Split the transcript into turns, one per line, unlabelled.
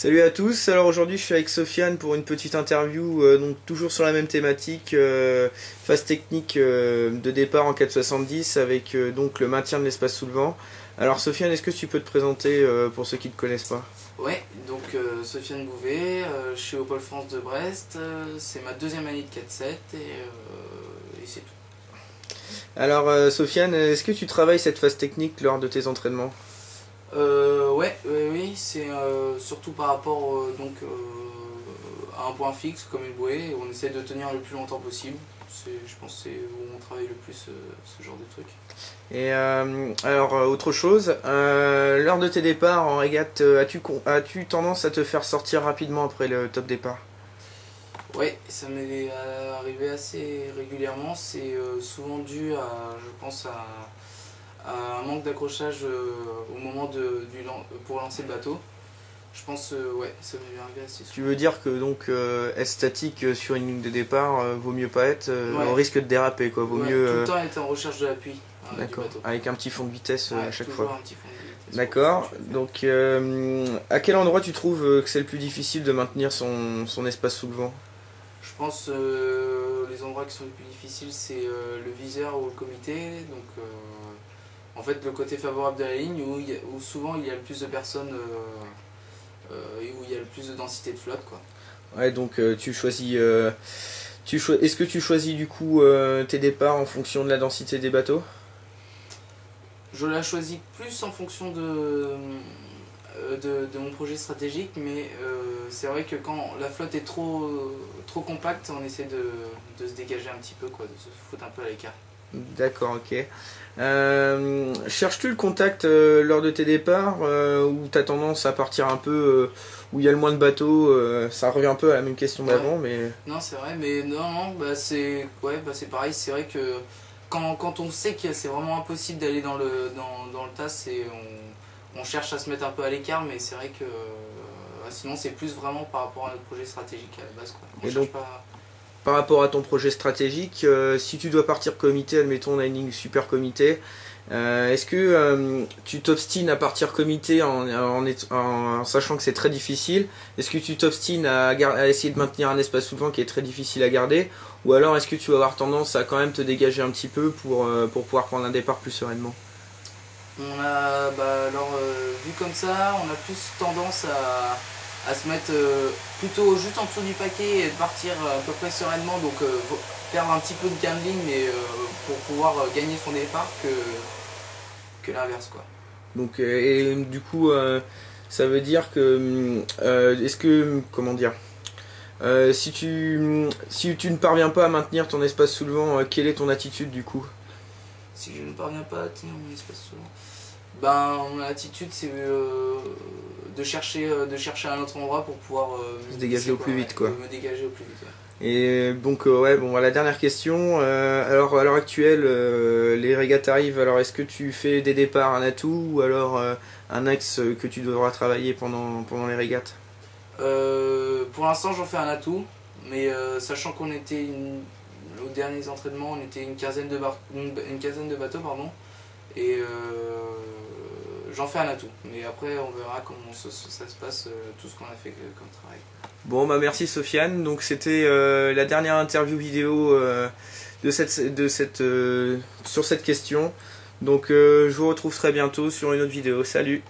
Salut à tous, alors aujourd'hui je suis avec Sofiane pour une petite interview, donc toujours sur la même thématique, phase technique de départ en 470 avec donc le maintien de l'espace sous le vent. Alors Sofiane, est-ce que tu peux te présenter pour ceux qui ne te connaissent pas?
Ouais, donc Sofiane Bouvet, je suis au Pôle France de Brest, c'est ma deuxième année de 4-7 et c'est tout.
Alors Sofiane, est-ce que tu travailles cette phase technique lors de tes entraînements?
Oui, c'est surtout par rapport à un point fixe comme une bouée, et on essaie de tenir le plus longtemps possible. Je pense que c'est où on travaille le plus ce genre de truc.
Et autre chose, lors de tes départs en régate, as-tu tendance à te faire sortir rapidement après le top départ?
Ouais, ça m'est arrivé assez régulièrement, c'est souvent dû à, je pense, à un manque d'accrochage au moment pour lancer le bateau. Je pense, ouais, ça m'est arrivé assez souvent.
Tu veux dire que donc être statique sur une ligne de départ vaut mieux pas être,
Ouais.
au risque de déraper quoi, vaut
Ouais,
mieux.
tout le temps être en recherche de l'appui du
D'accord,
bateau.
avec un petit fond de vitesse
Ouais,
à chaque
toujours
fois.
un petit fond de vitesse.
D'accord, donc à quel endroit tu trouves que c'est le plus difficile de maintenir son espace sous le vent?
Je pense les endroits qui sont les plus difficiles, c'est le viseur ou le comité. Donc, en fait, le côté favorable de la ligne où souvent il y a le plus de personnes et où il y a le plus de densité de flotte, quoi.
Ouais, donc tu choisis. Est-ce que tu choisis du coup tes départs en fonction de la densité des bateaux?
Je la choisis plus en fonction de mon projet stratégique, mais c'est vrai que quand la flotte est trop compacte, on essaie de se dégager un petit peu, quoi, de se foutre un peu à l'écart.
D'accord, ok. Cherches-tu le contact lors de tes départs ou t'as tendance à partir un peu où il y a le moins de bateaux? Ça revient un peu à la même question d'avant, mais.
Non, c'est vrai, mais non, bah c'est pareil, c'est vrai que quand on sait que c'est vraiment impossible d'aller dans le TAS, on cherche à se mettre un peu à l'écart, mais c'est vrai que sinon c'est plus vraiment par rapport à notre projet stratégique à la base, quoi. On
Et
cherche
donc,
pas...
par rapport à ton projet stratégique, si tu dois partir comité, admettons on a une ligne super comité, est-ce que tu t'obstines à partir comité en sachant que c'est très difficile? Est-ce que tu t'obstines à essayer de maintenir un espace sous le vent qui est très difficile à garder? Ou alors est-ce que tu vas avoir tendance à quand même te dégager un petit peu pour pouvoir prendre un départ plus sereinement?
On a, vu comme ça, on a plus tendance à se mettre plutôt juste en dessous du paquet et de partir à peu près sereinement, donc perdre un petit peu de gain de ligne, mais pour pouvoir gagner son départ que l'inverse, quoi.
Donc et du coup ça veut dire que est-ce que comment dire si tu ne parviens pas à maintenir ton espace sous le vent, quelle est ton attitude du coup?
Si je ne parviens pas à tenir mon espace sous le vent, ben mon attitude c'est de chercher un autre endroit pour pouvoir
Se dégager au plus vite, quoi.
me dégager au plus vite, ouais.
Et donc ouais, bon, la dernière question. Alors à l'heure actuelle, les régates arrivent. Alors est-ce que tu fais des départs un atout ou alors un axe que tu devras travailler pendant les régates?
Pour l'instant j'en fais un atout, mais sachant qu'on était aux derniers entraînements, on était une quinzaine de bateaux, pardon, et j'en fais un atout. Mais après on verra comment ça se passe, tout ce qu'on a fait comme travail.
Bon bah merci Sofiane. Donc c'était la dernière interview vidéo sur cette question. Donc je vous retrouve très bientôt sur une autre vidéo. Salut.